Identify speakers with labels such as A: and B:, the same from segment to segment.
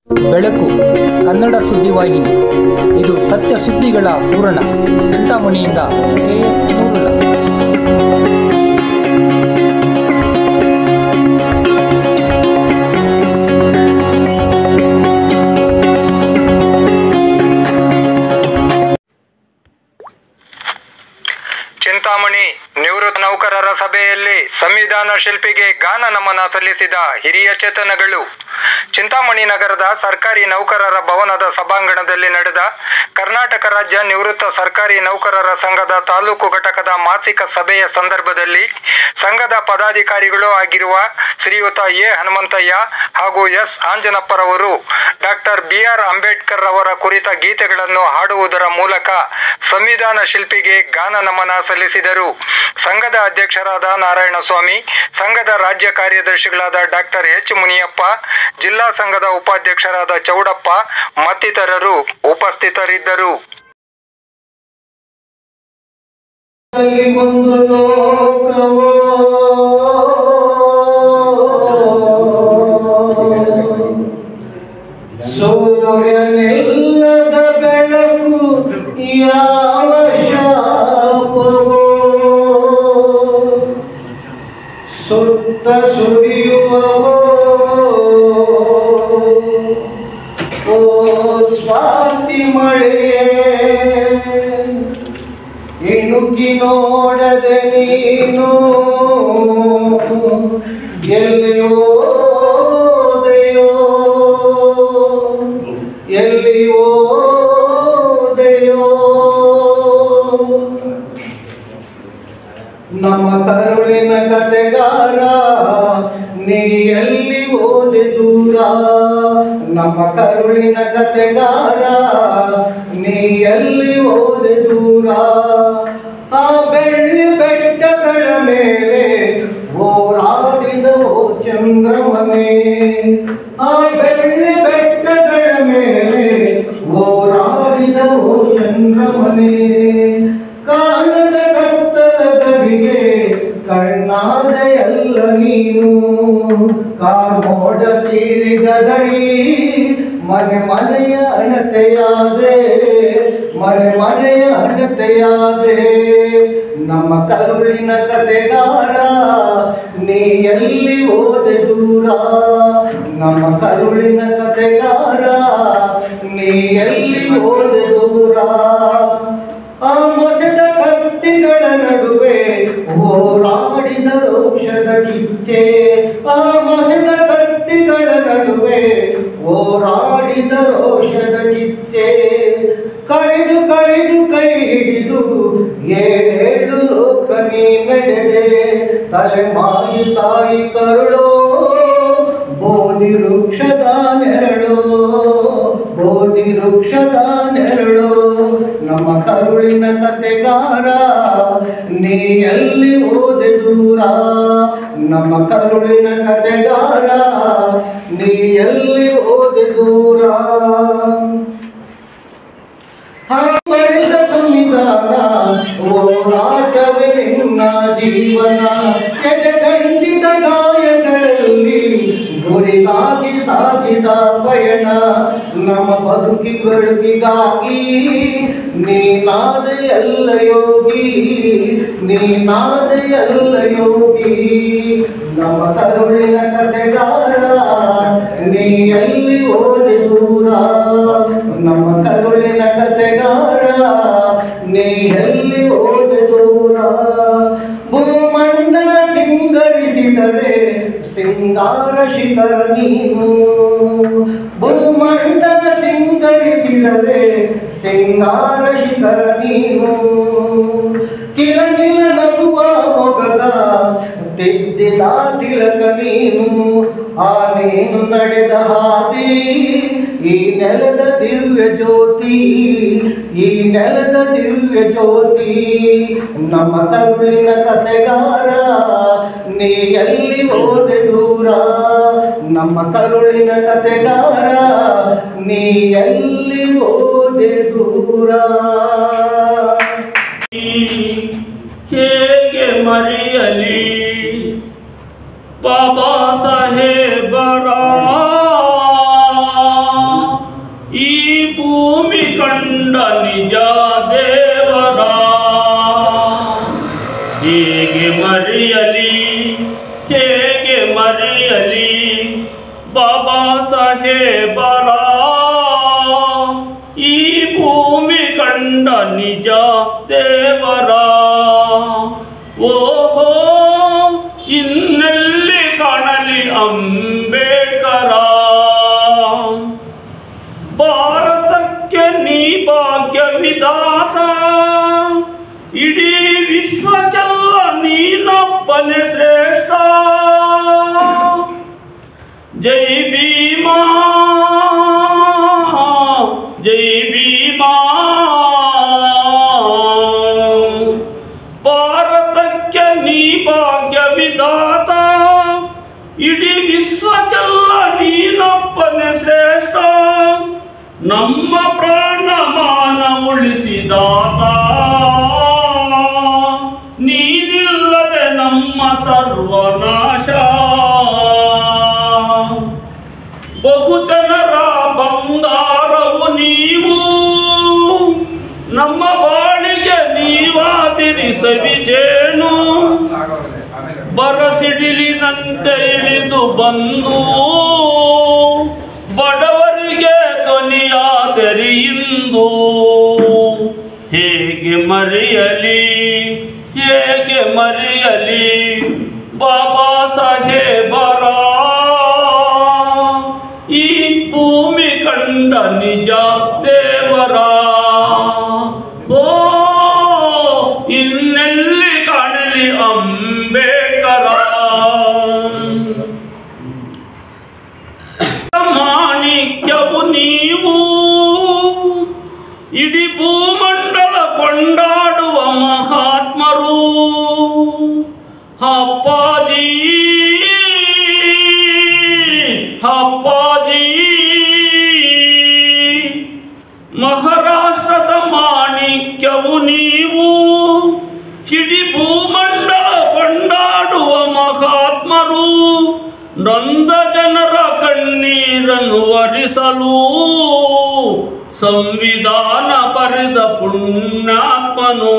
A: ಬೆಳಕು ಕನ್ನಡ ಸುದ್ದಿವಾಹಿನಿ. ಇದು ಸತ್ಯ ಸುದ್ದಿಗಳ ಪೂರಣ. ಚಿಂತಾಮಣಿಯಿಂದ KS ನೂರುಲ್ಲ.
B: ಚಿಂತಾಮಣಿ ನಿವೃತ್ತ ನೌಕರರ ಸಭೆಯಲ್ಲಿ ಸಂವಿಧಾನ ಶಿಲ್ಪಿಗೆ ಗಾನ ನಮನ ಸಲ್ಲಿಸಿದ ಹಿರಿಯ ಚೇತನಗಳು. ಚಿಂತಾಮಣಿ ನಗರದ ಸರ್ಕಾರಿ ನೌಕರರ ಭವನದ ಸಭಾಂಗಣದಲ್ಲಿ ನಡೆದ ಕರ್ನಾಟಕ ರಾಜ್ಯ ನಿವೃತ್ತ ಸರ್ಕಾರಿ ನೌಕರರ ಸಂಘದ ತಾಲೂಕು ಘಟಕದ ಮಾಸಿಕ ಸಭೆಯ ಸಂದರ್ಭದಲ್ಲಿ ಸಂಘದ ಪದಾಧಿಕಾರಿಗಳು ಆಗಿರುವ ಶ್ರೀಯುತ ಎ ಹನುಮಂತಯ್ಯ ಹಾಗೂ ಎಸ್ ಆಂಜನಪ್ಪರವರು ಡಾಕ್ಟರ್ BR ಅಂಬೇಡ್ಕರ್ ಅವರ ಕುರಿತ ಗೀತೆಗಳನ್ನು ಹಾಡುವುದರ ಮೂಲಕ ಸಂವಿಧಾನ ಶಿಲ್ಪಿಗೆ ಗಾನ ನಮನ ಸಲ್ಲಿಸಿದರು. ಸಂಘದ ಅಧ್ಯಕ್ಷರಾದ ನಾರಾಯಣಸ್ವಾಮಿ, ಸಂಘದ ರಾಜ್ಯ ಕಾರ್ಯದರ್ಶಿಗಳಾದ ಡಾಕ್ಟರ್ H ಮುನಿಯಪ್ಪ, ಜಿಲ್ಲಾ ಸಂಘದ ಉಪಾಧ್ಯಕ್ಷರಾದ ಚೌಡಪ್ಪ ಮತ್ತಿತರರು ಉಪಸ್ಥಿತರಿದ್ದರು.
C: ಸೂರ್ಯನಿಲ್ಲದ ಬೆಳಕು ಯಾವ ಶಾಪವೋ, ಸುತ್ತ ಸುರಿಯುವವೋ ಓ ಸ್ವಾತಿ ಮಳೆಯೇ, ಇಣುಕಿ ನೋಡದೆ ನೀನು ಎಲ್ಲಿ ಹೋದೆಯೋ, ಎಲ್ಲಿ ಹೋದೆಯೋ. ನಮ್ಮ ಕರುಳಿನ ಕತೆಗಾರ ನೀ ಎಲ್ಲಿ ಹೋದೆ ದೂರ, ನಮ್ಮ ಕರುಳಿನ ಕತೆಗಾರ ನೀ ಎಲ್ಲಿ ಹೋದೆ ದೂರ. ಆ ಬೆಳ್ಳಿ ಬೆಟ್ಟಗಳ ಮೇಲೆ ಹೋರಾಡಿದ ಓ ಚಂದ್ರಮನೆ, ಆ ಬೆಳ್ಳಿ ಬೆಟ್ಟಗಳ ಮೇಲೆ ಹೋರಾಡಿದ ಓ ಚಂದ್ರಮನೆ. ಕಾಣದ ಕತ್ತಲ ಗವಿಗೆ ಕಣ್ಣಾದ ಎಲ್ಲ ನೀನು, ಕಾರ್ಮೋಡ ಸೀರಿಗದರಿ ಮನೆ ಮನೆಯ ಅಣತೆಯಾದೆ, ಮನೆ ಮನೆಯ ಅಣತೆಯಾದೆ. ನಮ್ಮ ಕರುಳಿನ ಕತೆಗಾರ ನೀ ಎಲ್ಲಿ ಹೋದೆ ದೂರ, ನಮ್ಮ ಕರುಳಿನ ಕತೆಗಾರ ನೀ ಎಲ್ಲಿ ಹೋದೆ ದೂರ. ಆ ಮಸದ ಕತ್ತಿಗಳ ನಡುವೆ ಹೋರಾಡಿದ ರೋಷದ ಕಿಚ್ಚೆ, ಆ ಮಸದ ಕತ್ತಿಗಳ ನಡುವೆ ಹೋರಾಡಿದ ರೋಷದ ಕಿಚ್ಚೆ. ಕರೆದು ಕರೆದು ಕೈ ಹಿಡಿದು ಏಳೇಳು ಲೋಕ ನೀ ನಡೆದೆ, ತಲೆಮಾಯಿ ತಾಯಿ ಕರುಳೋ ಬೋಧಿ ವೃಕ್ಷದ ನೆರಳು, ಬೋಧಿ ವೃಕ್ಷದ ನೆರಳು. ನಮ್ಮ ಕರುಳಿನ ಕತೆಗಾರ ನೀ ಎಲ್ಲಿ ಹೋದೆ ದೂರ, ನಮ್ಮ ಕರುಳಿನ ಕತೆಗಾರ ನೀ ಎಲ್ಲಿ ಹೋದೆ ದೂರ. ಬರೆದ ಸಂವಿಧಾನ ಹೋರಾಟವೇ ನಿನ್ನ ಜೀವನ, ಎದೆಗಂಟಿದ ಗಾಯಗಳಲ್ಲಿ ಗುರಿಗಾಗಿ ಸಾಗಿದ ಪಯಣ. ನಮ್ಮ ಬದುಕಿ ಬೆಳಕಿಗಾಗಿ ನೀನಾದ ಎಲ್ಲ ಯೋಗಿ, ನೀನಾದ ಎಲ್ಲ ಯೋಗಿ. ನಮ್ಮ ಕರುಳಿನ ಕತೆಗಾರ ನೀ ಎಲ್ಲಿ ಹೋದೆ ದೂರ, ನಮ್ಮ ಕರುಳಿನ ಕತೆಗಾರ ನೀ ಎಲ್ಲಿ ಹೋದೆ ದೂರ. ಭೂಮಂಡಲ ಸಿಂಗರಿಸಿದರೆ ಸಿಂಗಾರ ಶಿಖರ ನೀನು, ಭೂಮಂಡಲ ಸಿಂಗರಿಸಿದರೆ ಸಿಂಗಾರ ಶಿಖರ ನೀನು. ಕಿಲ ಕಿಲ ನಗುವ ಮೊಗದ ತಿದ್ದಿದ ತಿಲಕ ನೀನು, ಆ ನೀನು ನಡೆದ ಹಾದಿ ಈ ನೆಲದ ದಿವ್ಯ ಜ್ಯೋತಿ, ಈ ನೆಲದ ದಿವ್ಯ ಜ್ಯೋತಿ. ನಮ್ಮ ಕರುಳಿನ ಕತೆಗಾರ ನೀ ಎಲ್ಲಿ ಹೋದೆ ದೂರ, ನಮ್ಮ ಕರುಳಿನ ಕತೆಗಾರ ನೀ ಎಲ್ಲಿ ಹೋದೆ ದೂರ.
D: ಹೇಗೆ ಮರೆಯಲಿ ಬಾಬಾ ಸಾಹೇಬರ ಸಾಹೇಬರ ಈ ಭೂಮಿ ಕಂಡ ನಿಜ ದೇವರ ಓಹೋ ಇನ್ನೆಲ್ಲಿ ಕಾಣಲಿ ಅಂಬೇಡ್ಕರ ಭಾರತಕ್ಕೆ ನೀ ಭಾಗ್ಯ ವಿಧಾತ ಇಡೀ ವಿಶ್ವಕ್ಕೆಲ್ಲ ನೀನೊಬ್ಬನೇ ಶ್ರೇಷ್ಠ ಜೈ ಭೀಮಾ ಜೈ ಭೀಮಾ ಭಾರತಕ್ಕೆ ನೀ ಭಾಗ್ಯ ವಿಧಾತ ಇಡೀ ವಿಶ್ವಕ್ಕೆಲ್ಲ ನೀನೊಬ್ಬನೇ ಶ್ರೇಷ್ಠ ನಮ್ಮ ಪ್ರಾಣ ಮಾನ ಉಳಿಸಿದಾತ ನೀನಿಲ್ಲದೆ ನಮ್ಮ ಸರ್ವನಾಶ ಬಹುಜನರ ಬಂಗಾರವು ನೀವು ನಮ್ಮ ಬಾಳಿಗೆ ನೀವಾದಿರಿ ಸವಿಜೇನು ಬರಸಿಡಿಲಿನಂತೆ ಇಳಿದು ಬಂದು ಬಡವರಿಗೆ ಧ್ವನಿಯಾದರಿ ಇಂದು ಹೇಗೆ ಮರೆಯಲಿ ಹೇಗೆ ಮರೆಯಲಿ ಬಾಬಾ ಸಾಹೇಬರ ಈ ಭೂಮಿ ಕಂಡ ನಿಜ ದೇವರ ಓ ಇನ್ನೆಲ್ಲಿ ಕಾಣಲಿ ಅಂಬೇಡ್ಕರ ಮಾಣಿಕ್ಯವು ನೀವು ಇಡೀ ಭೂಮಂಡಲ ಕೊಂಡಾಡುವ ಮಹಾತ್ಮರು ಅಪ್ಪಾಜಿ ಅಪ್ಪಾಜಿ ಮಹಾರಾಷ್ಟ್ರದ ಮಾಣಿಕ್ಯವು ನೀವು ಇಡೀ ಭೂಮಂಡಲ ಕೊಂಡಾಡುವ ಮಹಾತ್ಮರು ನೊಂದ ಜನರ ಕಣ್ಣೀರನ್ನು ಒರೆಸಲು ಸಂವಿಧಾನ ಬರೆದ ಪುಣ್ಯಾತ್ಮನು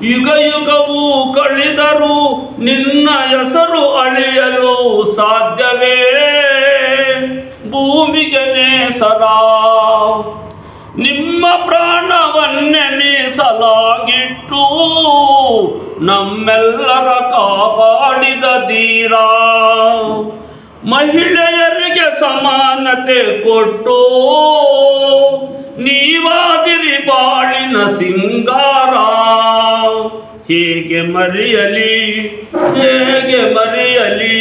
D: ಯುಗ ಯುಗವೂ ಕಳೆದರೂ ನಿನ್ನ ಹೆಸರು ಅಳಿಯಲು ಸಾಧ್ಯವೇ ಭೂಮಿಗೆ ನೇಸರ ನಿಮ್ಮ ಪ್ರಾಣವನ್ನೇ ಮೀಸಲಾಗಿಟ್ಟು ನಮ್ಮೆಲ್ಲರ ಕಾಪಾಡಿದ ಧೀರ ಮಹಿಳೆಯರಿಗೆ ಸಮಾನತೆ ಕೊಟ್ಟು ನೀವಾದಿರಿ ಬಾಳಿನ ಸಿಂಗಾರ ಹೇಗೆ ಮರೆಯಲಿ ಹೇಗೆ ಮರೆಯಲಿ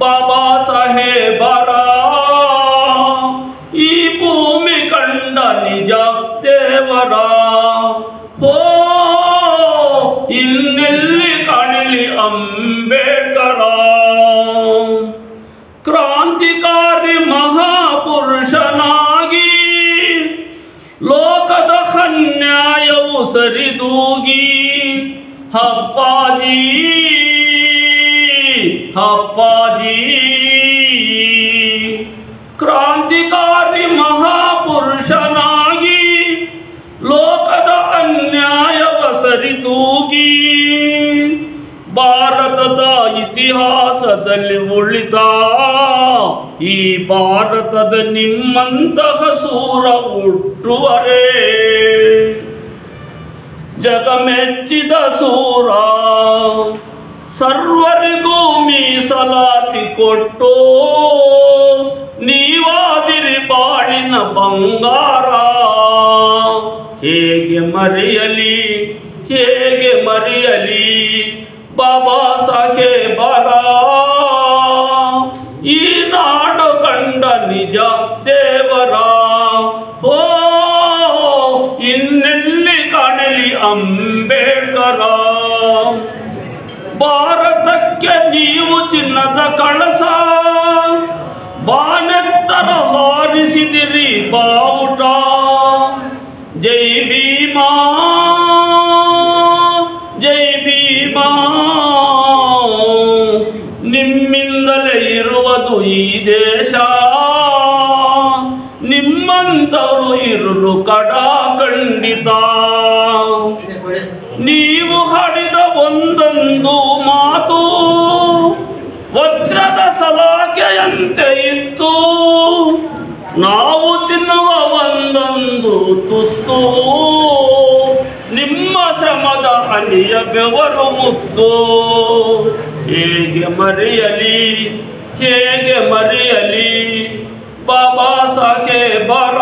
D: ಬಾಬಾ ಸಾಹೇಬರ ಈ ಭೂಮಿ ಕಂಡ ನಿಜ ದೇವರ ಹೋ ಇನ್ನೆಲ್ಲಿ ಕಾಣಲಿ ಅಂಬೇಡ್ಕರ ಕ್ರಾಂತಿಕಾರಿ ಮಹಾಪುರುಷನಾಗಿ ಲೋಕದ ಅನ್ಯಾಯವು ಸರಿದೂಗಿ ಅಪ್ಪಾಜಿ ಅಪ್ಪಾಜಿ ಕ್ರಾಂತಿಕಾರಿ ಮಹಾಪುರುಷನಾಗಿ ಲೋಕದ ಅನ್ಯಾಯವ ಸರಿದೂಗಿ ಭಾರತದ ಇತಿಹಾಸದಲ್ಲಿ ಉಳಿದ ಈ ಭಾರತದ ನಿಮ್ಮಂತಹ ಸೂರ ಹುಟ್ಟುವರೇ ಜಗಮೆಚ್ಚಿದ ಸೂರ ಸರ್ವರಿಗೂ ಮೀಸಲಾತಿ ಕೊಟ್ಟು ನೀವಾದಿರಿ ಬಾಳಿನ ಬಂಗಾರ ಹೇಗೆ ಮರೆಯಲಿ ಹೇಗೆ ಮರೆಯಲಿ ಬಾಬಾ ಸಾಹೇಬರ ಈ ನಾಡು ಕಂಡ ನಿಜ ದೇವರ ಹೋ ಇನ್ನೆಲ್ಲಿ ಕಾಣಲಿ ಅಂಬೇಡ್ಕರ ಭಾರತಕ್ಕೆ ನೀವು ಚಿನ್ನದ ಕಳಸ ಬಾನೆತ್ತರ ಹಾರಿಸಿದಿರಿ ಬಾವುಟ ಜೈ ಭೀಮಾ ಜೈ ಭೀಮಾ ನಿಮ್ಮಿಂದಲೇ ಇರುವುದು ಈ ದೇಶ ನಿಮ್ಮಂತವರು ಇರಲು ಕಡ ಖಂಡಿತ ನೀವು ಹಾಡಿದ ಒಂದೊಂದು ಮಾತು ವಜ್ರದ ಸಲಾಗಿ ಹರಕೆಯಂತೆ ಇತ್ತು ನಾವು ತಿನ್ನುವ ಒಂದೊಂದು ತುತ್ತು ನಿಮ್ಮ ಶ್ರಮದ ಅಲಿಯ ಬೆವರು ಮುತ್ತು ಹೇಗೆ ಮರೆಯಲಿ ಬಾಬಾ ಸಾಹೇಬರ